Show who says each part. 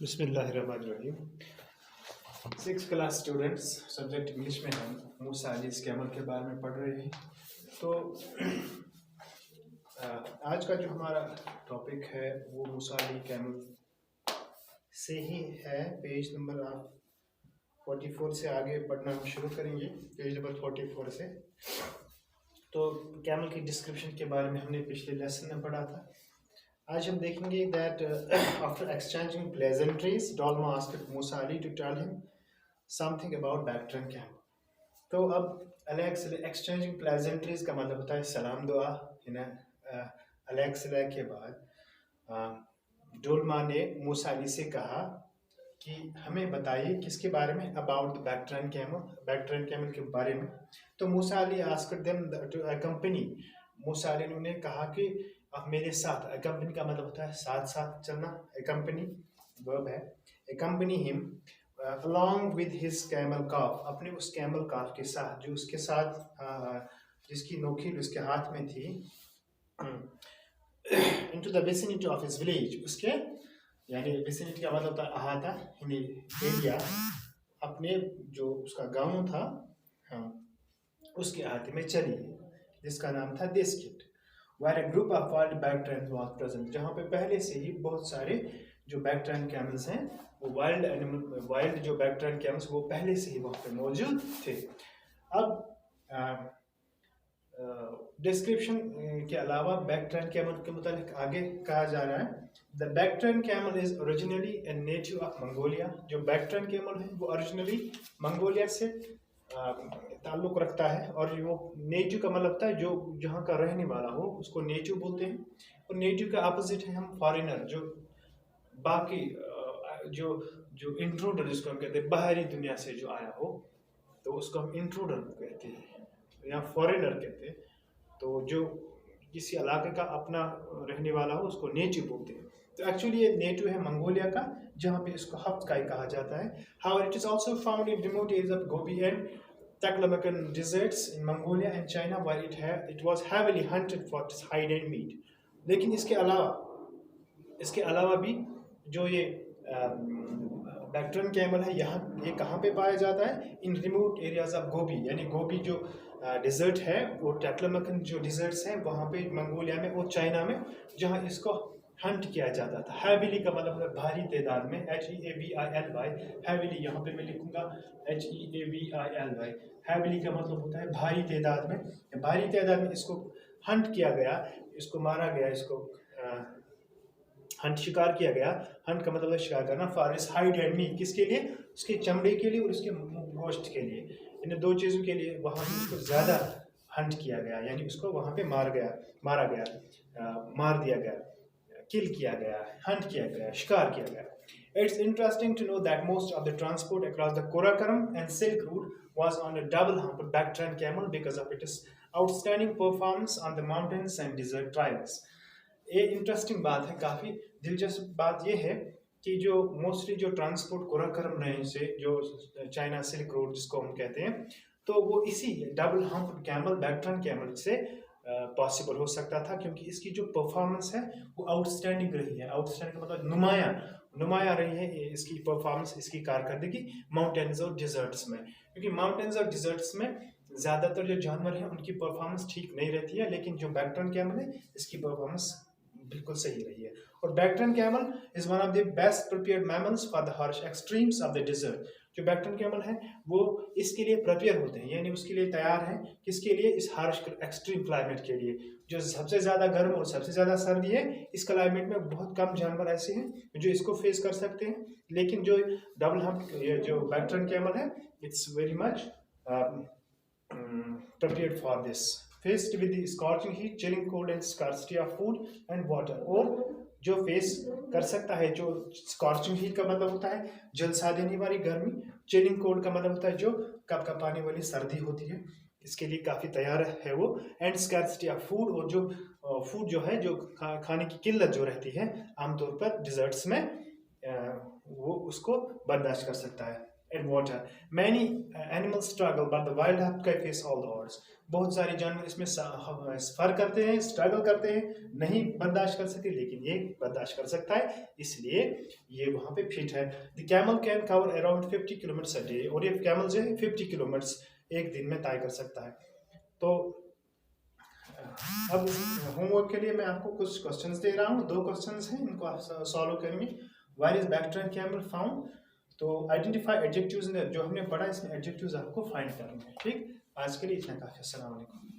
Speaker 1: बिस्मिल्लाहिर्रहमानिर्रहीम। 6th class students, subject English में हम मूसा अली कैमल के बारे में पढ़ रहे हैं। तो आज का जो हमारा टॉपिक है वो मूसा अली कैमल से ही है। पेज नंबर आप 44 से आगे पढ़ना हम शुरू करेंगे, पेज नंबर 44 से। तो कैमल की डिस्क्रिप्शन के बारे में हमने पिछले लेसन में पढ़ा था। आज हम देखेंगे that after exchanging pleasantries Dolma asked Musa Ali to tell him something about Bactrian camel. तो अब एक्सचेंजिंग प्लेजेंट्रीज का मतलब होता है सलाम दुआ। अलेक्सला के बाद डोल्मा ने मूसा अली से कहा कि हमें बताइए किसके बारे में, अबाउट द बैक्ट्रन कैमल के बारे में। तो Musa Ali asked them to accompany. Musa Ali ने कहा कि अब मेरे साथ, अकम्पनी का मतलब होता है साथ साथ चलना। अकम्पनी वर्ब है, accompany him along with his camel calf, अपने उस कैमल काफ के साथ जो उसके साथ जिसकी नोकील उसके हाथ में थी। Into the vicinity of his village, उसके यानी विसिनिटी का मतलब होता है अहाता, एरिया, अपने जो उसका गांव था उसके अहाते में चली, जिसका नाम था दिस्किट। where a group of wild backtrans was present, जहाँ पे पहले से ही बहुत सारे जो बैक्ट्रन कैमल्स हैं वो वाइल्ड जो बैक्ट्रन कैमल्स वो पहले से ही वहाँ पे मौजूद थे। अब डिस्क्रिप्शन के अलावा बैक्ट्रन कैमल के मुताबिक आगे कहा जा रहा है, the Bactrian camel is originally a native of Mongolia. जो बैक्ट्रन कैमल है वो ओरिजिनली मंगोलिया से ताल्लुक़ रखता है, और वो नेटिव का मतलब होता है जो जहाँ का रहने वाला हो उसको नेटिव बोलते हैं। और नेटिव का अपोजिट है हम फॉरेनर, जो बाकी जो जो इंट्रूडर जिसको हम कहते हैं, बाहरी दुनिया से जो आया हो तो उसको हम इंट्रूडर कहते हैं या फॉरेनर कहते हैं। तो जो किसी इलाके का अपना रहने वाला हो उसको नेटिव बोलते हैं। तो एक्चुअली ये नेटिव है मंगोलिया का, जहाँ पे इसको हफ्त काई कहा जाता है। However, it is also found in remote areas of Gobi and Taklamakan deserts in Mongolia and China, where it was heavily hunted for its hide and meat. लेकिन इसके अलावा भी जो ये बैक्ट्रन कैमल है ये कहाँ पे पाया जाता है? इन रिमोट एरियाज ऑफ गोबी, यानी गोबी जो डिज़र्ट है वो टैक्लमकन जो डिज़र्ट्स हैं वहाँ पे मंगोलिया में और चाइना में, जहाँ इसको हंट किया जाता था। हैविली का मतलब है भारी तादाद में, HEAVILY, हैविली यहाँ पे मैं लिखूँगा HEAVILY। हैविली का मतलब होता है भारी तादाद में, भारी तादाद में इसको हंट किया गया, इसको मारा गया, इसको हंट शिकार किया गया। हंट का मतलब है शिकार करना, for its hide and meat, किसके लिए? उसके चमड़े के लिए और उसके गोश्त के लिए, इन दो चीज़ों के लिए वहाँ पे उसको ज़्यादा हंट किया गया, यानी उसको वहाँ पे मार दिया गया, किल किया गया, हंट किया गया, शिकार किया गया। It's interesting to know that most of the transport across the Karakoram and Silk Route was on a double-humped Bactrian camel because of its outstanding performance on the mountains and desert trails. ये interesting बात है, काफ़ी दिलचस्प बात ये है कि जो मोस्टली जो ट्रांसपोर्ट कोराकोरम रेंज से जो चाइना सिल्क रोड जिसको हम कहते हैं, तो वो इसी डबल हम्प कैमल बैक्ट्रन कैमल से पॉसिबल हो सकता था, क्योंकि इसकी जो परफॉर्मेंस है वो आउटस्टैंडिंग रही है। आउटस्टैंडिंग मतलब नुमाया रही है इसकी परफॉर्मेंस, इसकी कारकर्दगी माउंटेन्स और डिजर्ट्स में, क्योंकि माउंटेन्स और डिजर्ट्स में ज़्यादातर जो जानवर हैं उनकी परफॉर्मेंस ठीक नहीं रहती है, लेकिन जो बैक्ट्रन कैमल है इसकी परफॉर्मेंस बिल्कुल सही रही है। और Bactrian camel is one of the best prepared mammals for the harsh extremes of the desert. जो बैक्ट्रन कैमल है वो इसके लिए प्रिपेयर होते हैं, यानी उसके लिए तैयार हैं, किसके लिए? इस हार्श एक्सट्रीम क्लाइमेट के लिए, जो सबसे ज़्यादा गर्म और सबसे ज़्यादा सर्दी है। इस क्लाइमेट में बहुत कम जानवर ऐसे हैं जो इसको फेस कर सकते हैं, लेकिन जो डबल हम्प जो बैक्ट्रन कैमल है it's very much prepared for this, faced with the scorching heat, chilling cold and scarcity of food and water। और जो फेस कर सकता है, जो स्कॉर्चिंग हीट का मतलब होता है जलसा देने वाली गर्मी, चिलिंग कोल्ड का मतलब होता है जो कपकपाने वाली सर्दी होती है, इसके लिए काफ़ी तैयार है वो। एंड स्कैर्सिटी ऑफ फूड, और जो फूड जो है जो खाने की किल्लत जो रहती है आमतौर पर डिजर्ट्स में, वो उसको बर्दाश्त कर सकता है। And water. Many animals struggle, but the wild husky face all the odds. बहुत सारे जानवर इसमें सफर करते हैं, स्ट्रगल करते हैं, नहीं बर्दाश्त कर सकते, लेकिन ये बर्दाश्त कर सकता है, इसलिए ये वहाँ पे फिट है। The camel can cover around 50 kilometre a day, और ये कैमल जो है 50 किलोमीटर एक दिन में तय कर सकता है। तो अब होमवर्क के लिए मैं आपको कुछ क्वेश्चंस दे रहा हूँ, 2 क्वेश्चंस हैं, इनको आप सॉल्व करेंगे। Where is Bactrian camel found, तो आइडेंटिफाई एडजेक्टिव्स, जो हमने पढ़ा इसमें एडजेक्टिव्स आपको फाइंड करने हैं। ठीक, आज के लिए इतना काफी। अस्सलाम वालेकुम।